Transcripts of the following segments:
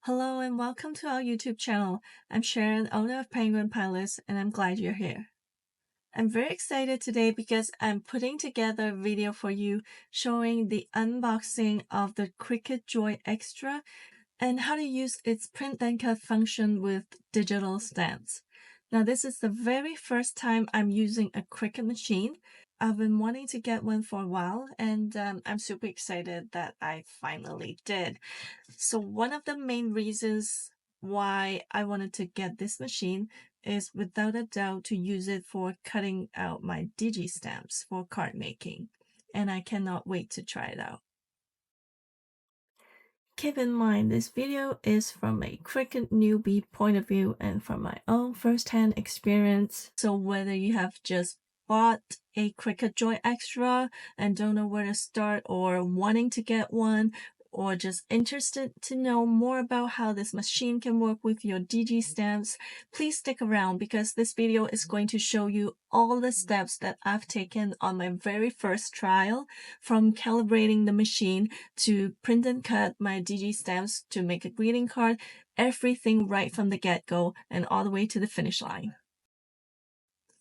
Hello and welcome to our YouTube channel. I'm Sharon, owner of Penguin Palace, and I'm glad you're here. I'm very excited today because I'm putting together a video for you showing the unboxing of the Cricut Joy Extra and how to use its print then cut function with digital stamps. Now this is the very first time I'm using a Cricut machine. I've been wanting to get one for a while, and I'm super excited that I finally did. So one of the main reasons why I wanted to get this machine is without a doubt to use it for cutting out my digi stamps for card making, and I cannot wait to try it out. Keep in mind, this video is from a Cricut newbie point of view and from my own first-hand experience. So whether you have just bought a Cricut Joy Extra and don't know where to start, or wanting to get one, or just interested to know more about how this machine can work with your digi stamps, please stick around because this video is going to show you all the steps that I've taken on my very first trial, from calibrating the machine to print and cut my digi stamps to make a greeting card, everything right from the get-go and all the way to the finish line.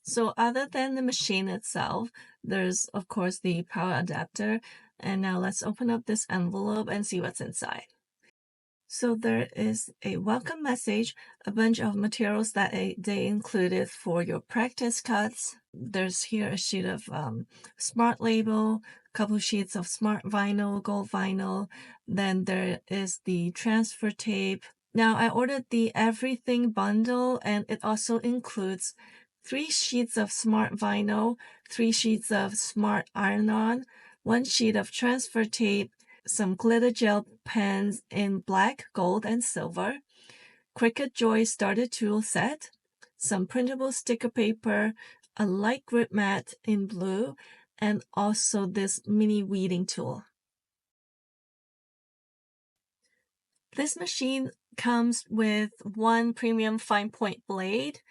So other than the machine itself, there's of course the power adapter. And now let's open up this envelope and see what's inside. So there is a welcome message, a bunch of materials that they included for your practice cuts. There's here a sheet of smart label, a couple sheets of smart vinyl, gold vinyl. Then there is the transfer tape. Now I ordered the everything bundle, and it also includes 3 sheets of smart vinyl, 3 sheets of smart iron-on, 1 sheet of transfer tape, some glitter gel pens in black, gold, and silver, Cricut Joy starter tool set, some printable sticker paper, a light grip mat in blue, and also this mini weeding tool. This machine comes with 1 premium fine point blade.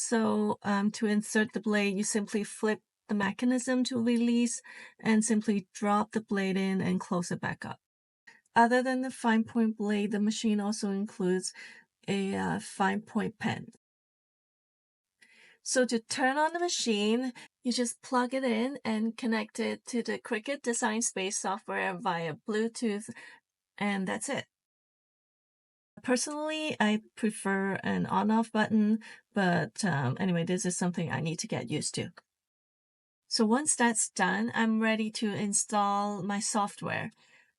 So to insert the blade, you simply flip the mechanism to release and simply drop the blade in and close it back up. Other than the fine point blade, the machine also includes a fine point pen. So to turn on the machine, you just plug it in and connect it to the Cricut Design Space software via Bluetooth, and that's it. Personally, I prefer an on-off button, but anyway, this is something I need to get used to. So once that's done, I'm ready to install my software.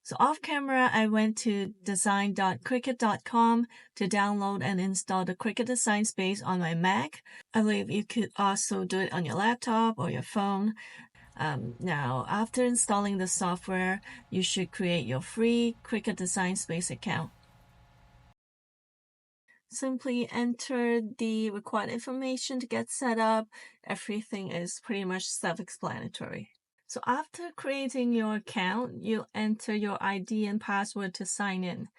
So off camera, I went to design.cricut.com to download and install the Cricut Design Space on my Mac. I believe you could also do it on your laptop or your phone. Now, after installing the software, you should create your free Cricut Design Space account. Simply enter the required information to get set up. Everything is pretty much self-explanatory. So after creating your account, you'll enter your ID and password to sign in.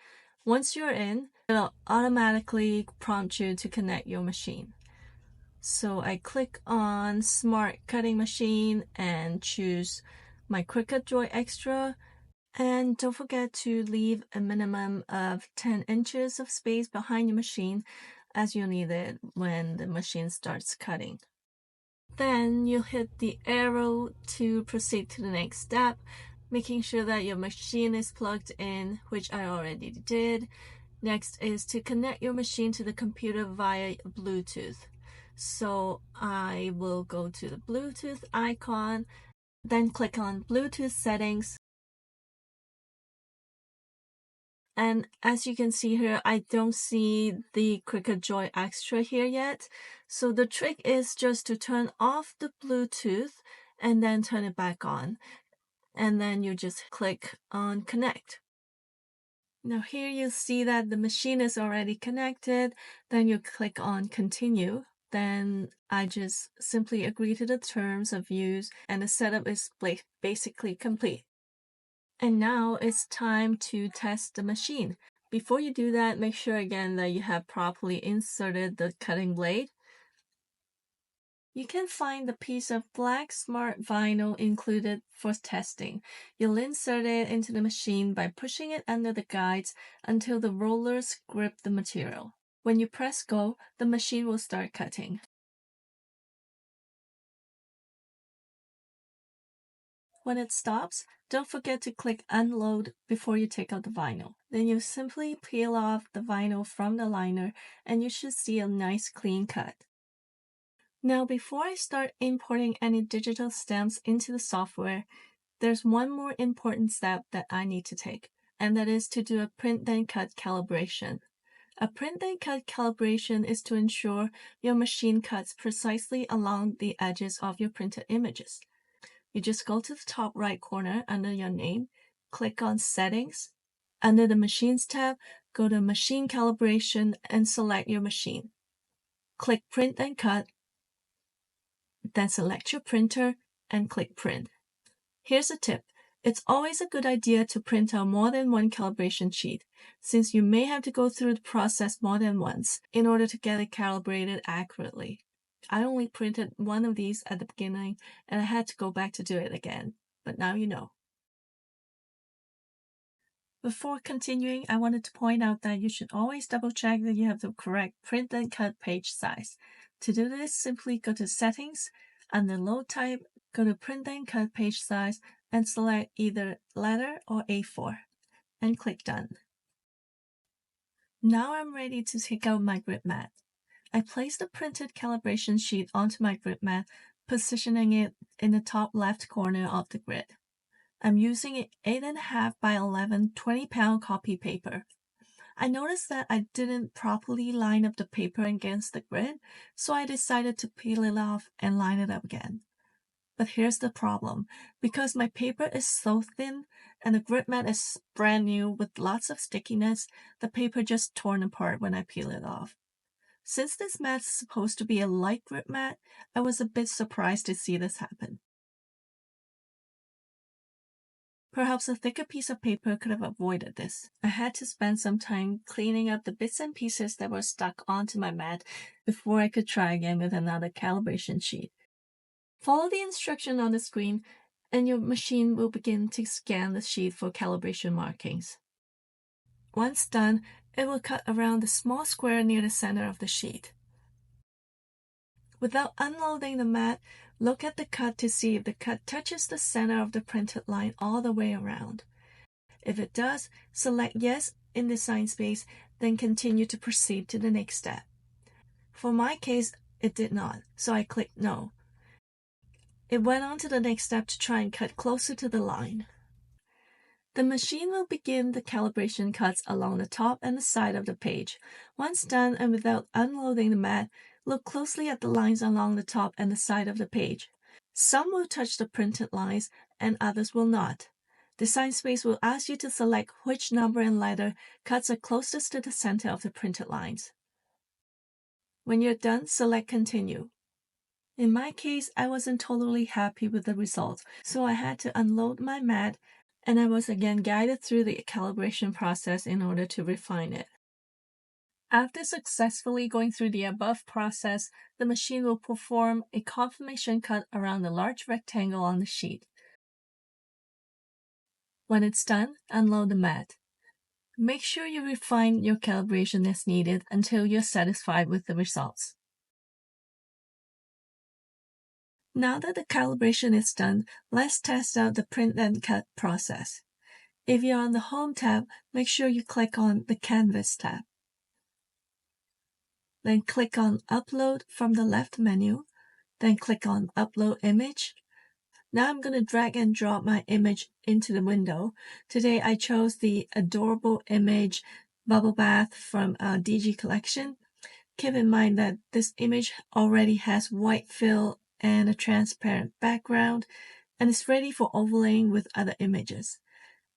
Once you're in, it'll automatically prompt you to connect your machine. So I click on Smart Cutting Machine and choose my Cricut Joy Extra. And don't forget to leave a minimum of 10 inches of space behind your machine, as you'll need it when the machine starts cutting. Then you'll hit the arrow to proceed to the next step, making sure that your machine is plugged in, which I already did. Next is to connect your machine to the computer via Bluetooth. So I will go to the Bluetooth icon, then click on Bluetooth settings. And as you can see here, I don't see the Cricut Joy Extra here yet. So the trick is just to turn off the Bluetooth and then turn it back on. And then you just click on connect. Now here you see that the machine is already connected. Then you click on continue. Then I just simply agree to the terms of use and the setup is basically complete. And now it's time to test the machine. Before you do that, make sure again that you have properly inserted the cutting blade. You can find the piece of black smart vinyl included for testing. You'll insert it into the machine by pushing it under the guides until the rollers grip the material. When you press go, the machine will start cutting. When it stops, don't forget to click unload before you take out the vinyl. Then you simply peel off the vinyl from the liner and you should see a nice clean cut. Now, before I start importing any digital stamps into the software, there's one more important step that I need to take, and that is to do a print then cut calibration. A print then cut calibration is to ensure your machine cuts precisely along the edges of your printed images. You just go to the top right corner under your name, click on Settings. Under the Machines tab, go to Machine Calibration and select your machine. Click Print and Cut, then select your printer and click Print. Here's a tip. It's always a good idea to print out more than one calibration sheet, since you may have to go through the process more than once in order to get it calibrated accurately. I only printed one of these at the beginning and I had to go back to do it again, but now you know. Before continuing, I wanted to point out that you should always double check that you have the correct print and cut page size. To do this, simply go to Settings, under Load Type, go to Print and Cut Page Size, and select either letter or A4, and click Done. Now I'm ready to take out my grid mat. I place the printed calibration sheet onto my grid mat, positioning it in the top left corner of the grid. I'm using an 8.5 by 11 20-pound copy paper. I noticed that I didn't properly line up the paper against the grid, so I decided to peel it off and line it up again. But here's the problem. Because my paper is so thin and the grid mat is brand new with lots of stickiness, the paper just torn apart when I peel it off. Since this mat is supposed to be a light grid mat, I was a bit surprised to see this happen. Perhaps a thicker piece of paper could have avoided this. I had to spend some time cleaning up the bits and pieces that were stuck onto my mat before I could try again with another calibration sheet. Follow the instruction on the screen and your machine will begin to scan the sheet for calibration markings. Once done, it will cut around the small square near the center of the sheet. Without unloading the mat, look at the cut to see if the cut touches the center of the printed line all the way around. If it does, select Yes in the sign space, then continue to proceed to the next step. For my case, it did not, so I clicked No. It went on to the next step to try and cut closer to the line. The machine will begin the calibration cuts along the top and the side of the page. Once done and without unloading the mat, look closely at the lines along the top and the side of the page. Some will touch the printed lines and others will not. The sign space will ask you to select which number and letter cuts are closest to the center of the printed lines. When you're done, select Continue. In my case, I wasn't totally happy with the results, so I had to unload my mat and I was again guided through the calibration process in order to refine it. After successfully going through the above process, the machine will perform a confirmation cut around the large rectangle on the sheet. When it's done, unload the mat. Make sure you refine your calibration as needed until you're satisfied with the results. Now that the calibration is done, let's test out the print and cut process. If you're on the Home tab, make sure you click on the Canvas tab. Then click on Upload from the left menu, then click on Upload Image. Now I'm going to drag and drop my image into the window. Today I chose the adorable image bubble bath from DG Collection. Keep in mind that this image already has white fill and a transparent background and is ready for overlaying with other images.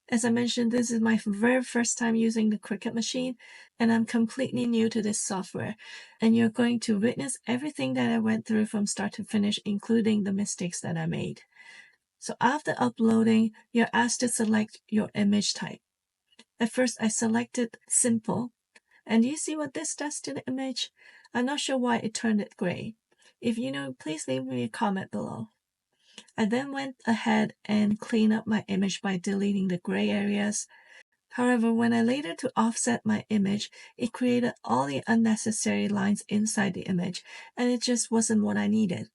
As I mentioned, this is my very first time using the Cricut machine, and I'm completely new to this software. And you're going to witness everything that I went through from start to finish, including the mistakes that I made. So after uploading, you're asked to select your image type. At first, I selected Simple. And do you see what this does to the image? I'm not sure why it turned it gray. If you know, please leave me a comment below. I then went ahead and cleaned up my image by deleting the gray areas. However, when I later to offset my image, it created all the unnecessary lines inside the image, and it just wasn't what I needed.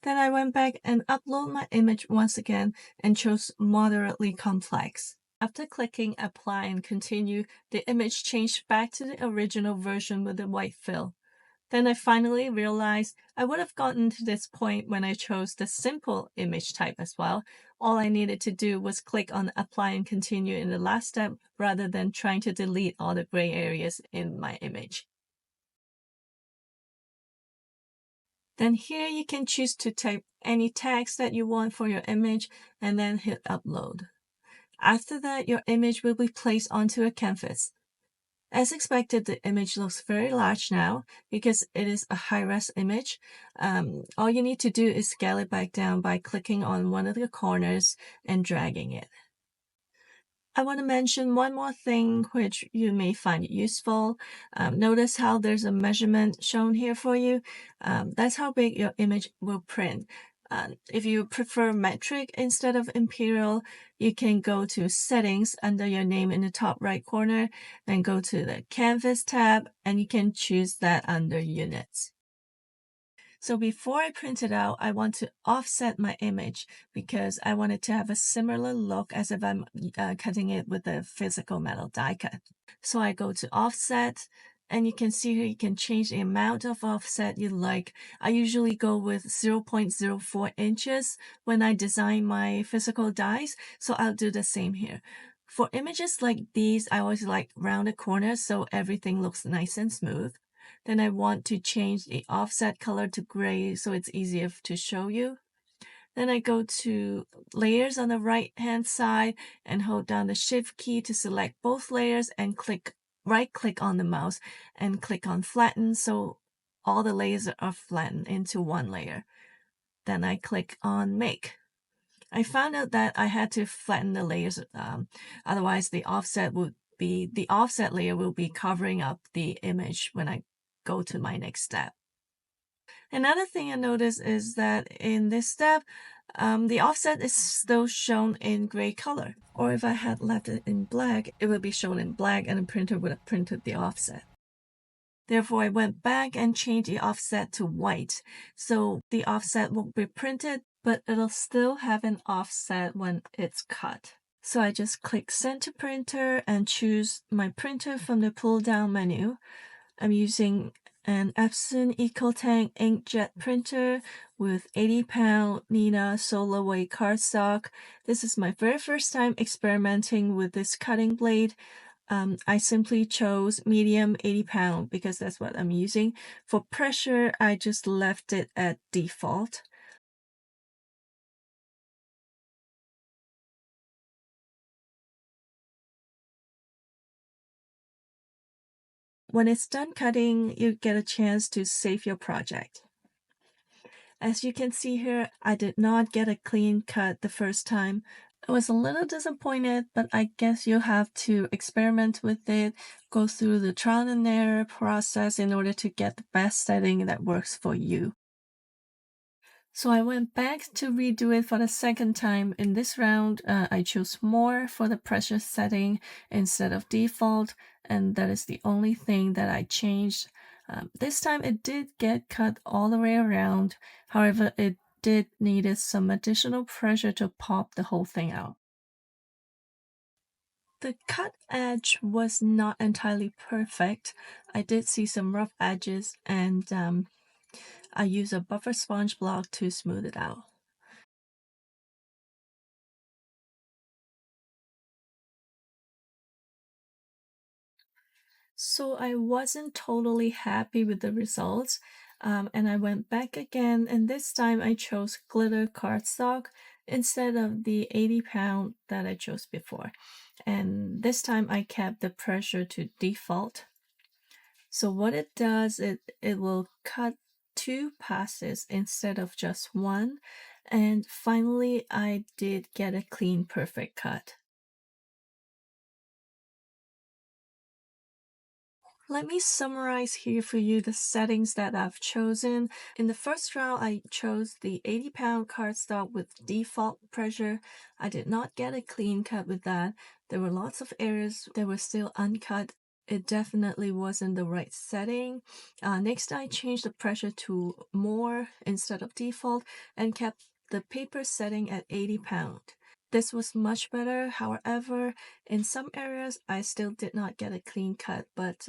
Then I went back and uploaded my image once again and chose moderately complex. After clicking apply and continue, the image changed back to the original version with the white fill. Then I finally realized I would have gotten to this point when I chose the simple image type as well. All I needed to do was click on apply and continue in the last step rather than trying to delete all the gray areas in my image. Then here you can choose to type any text that you want for your image and then hit upload. After that, your image will be placed onto a canvas. As expected, the image looks very large now because it is a high-res image. All you need to do is scale it back down by clicking on one of the corners and dragging it. I want to mention one more thing which you may find useful. Notice how there's a measurement shown here for you. That's how big your image will print. If you prefer metric instead of imperial, you can go to settings under your name in the top right corner, then go to the canvas tab, and you can choose that under units. So before I print it out, I want to offset my image because I want it to have a similar look as if I'm cutting it with a physical metal die cut. So I go to offset, and you can see here you can change the amount of offset you like. I usually go with 0.04 inches when I design my physical dies, so I'll do the same here. For images like these, I always like rounded corners so everything looks nice and smooth. Then I want to change the offset color to gray so it's easier to show you. Then I go to layers on the right hand side and hold down the shift key to select both layers and right click on the mouse and click on flatten so all the layers are flattened into one layer. Then I click on make. I found out that I had to flatten the layers, otherwise the offset layer will be covering up the image when I go to my next step. Another thing I noticed is that in this step, the offset is still shown in gray color. Or if I had left it in black, it would be shown in black and the printer would have printed the offset. Therefore, I went back and changed the offset to white. So the offset won't be printed, but it'll still have an offset when it's cut. So I just click send to printer and choose my printer from the pull down menu. I'm using an Epson EcoTank inkjet printer with 80-pound Nina solar weight cardstock. This is my very first time experimenting with this cutting blade. I simply chose medium 80-pound because that's what I'm using. For pressure, I just left it at default. When it's done cutting, you get a chance to save your project. As you can see here, I did not get a clean cut the first time. I was a little disappointed, but I guess you'll have to experiment with it, go through the trial and error process in order to get the best setting that works for you. So I went back to redo it for the second time. In this round, I chose more for the pressure setting instead of default, and that is the only thing that I changed. This time it did get cut all the way around. However, it did needed some additional pressure to pop the whole thing out. The cut edge was not entirely perfect. I did see some rough edges, and I use a buffer sponge block to smooth it out. So I wasn't totally happy with the results, and I went back again, and this time I chose glitter cardstock instead of the 80-pound that I chose before. And this time I kept the pressure to default. So what it does, it will cut 2 passes instead of just one. And finally, I did get a clean, perfect cut. Let me summarize here for you the settings that I've chosen. In the first trial, I chose the 80-pound cardstock with default pressure. I did not get a clean cut with that. There were lots of areas that were still uncut. It definitely wasn't the right setting. Next, I changed the pressure to more instead of default and kept the paper setting at 80 pound. This was much better. However, in some areas, I still did not get a clean cut, but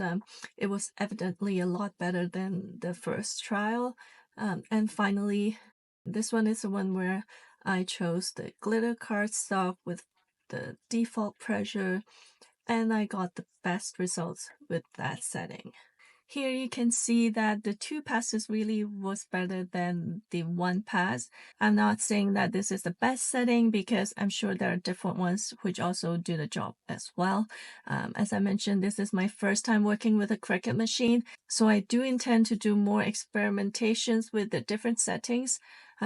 it was evidently a lot better than the first trial. And finally, this one is the one where I chose the glitter cardstock with the default pressure, and I got the best results with that setting. Here you can see that the 2 passes really was better than the 1 pass. I'm not saying that this is the best setting because I'm sure there are different ones which also do the job as well. As I mentioned, this is my first time working with a Cricut machine, so I do intend to do more experimentations with the different settings.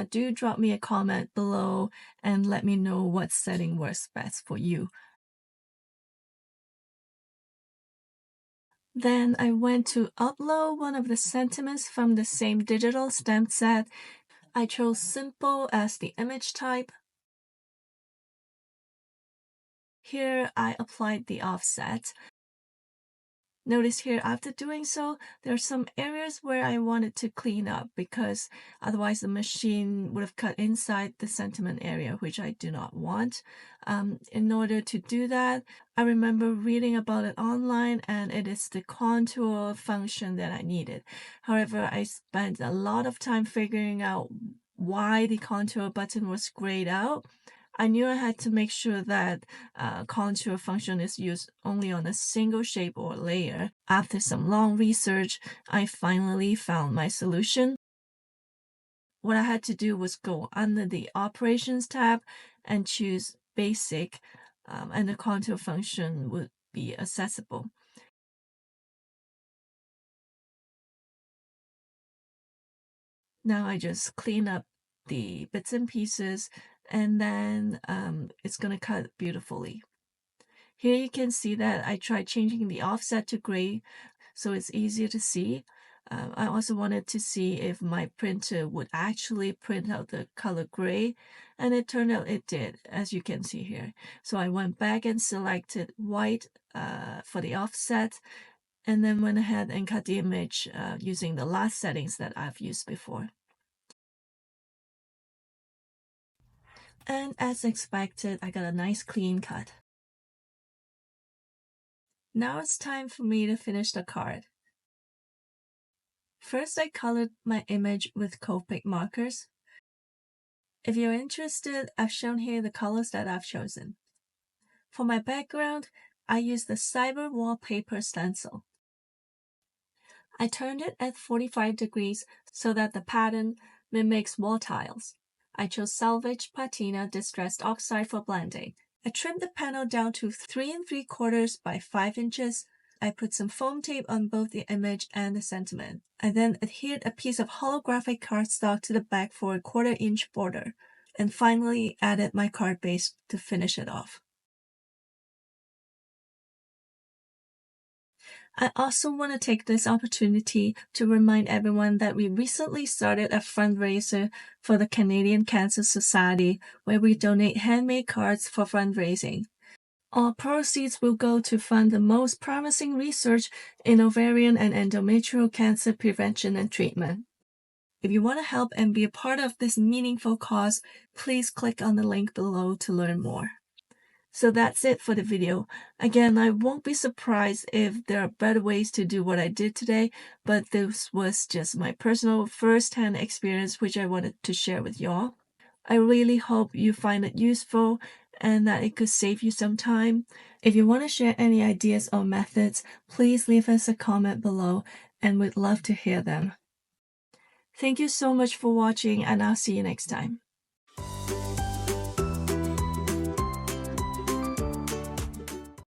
Do drop me a comment below and let me know what setting works best for you. Then I went to upload one of the sentiments from the same digital stamp set. I chose simple as the image type. Here I applied the offset. Notice here, after doing so, there are some areas where I wanted to clean up because otherwise the machine would have cut inside the sentiment area, which I do not want. In order to do that, I remember reading about it online, and it is the contour function that I needed. However, I spent a lot of time figuring out why the contour button was grayed out. I knew I had to make sure that contour function is used only on a single shape or layer. After some long research, I finally found my solution. What I had to do was go under the Operations tab and choose Basic, and the contour function would be accessible. Now I just clean up the bits and pieces, and then it's going to cut beautifully. Here you can see that I tried changing the offset to gray so it's easier to see. I also wanted to see if my printer would actually print out the color gray, and it turned out it did, as you can see here. So I went back and selected white for the offset, and then went ahead and cut the image using the last settings that I've used before. And as expected, I got a nice clean cut. Now it's time for me to finish the card. First, I colored my image with Copic markers. If you're interested, I've shown here the colors that I've chosen. For my background, I used the Cyber Wallpaper Stencil. I turned it at 45 degrees so that the pattern mimics wall tiles. I chose Salvage Patina Distressed Oxide for blending. I trimmed the panel down to 3 3/4 by 5 inches. I put some foam tape on both the image and the sentiment. I then adhered a piece of holographic cardstock to the back for a 1/4 inch border, and finally added my card base to finish it off. I also want to take this opportunity to remind everyone that we recently started a fundraiser for the Canadian Cancer Society, where we donate handmade cards for fundraising. All proceeds will go to fund the most promising research in ovarian and endometrial cancer prevention and treatment. If you want to help and be a part of this meaningful cause, please click on the link below to learn more. So that's it for the video. Again, I won't be surprised if there are better ways to do what I did today, but this was just my personal first-hand experience which I wanted to share with y'all. I really hope you find it useful and that it could save you some time. If you want to share any ideas or methods, please leave us a comment below and we'd love to hear them. Thank you so much for watching, and I'll see you next time.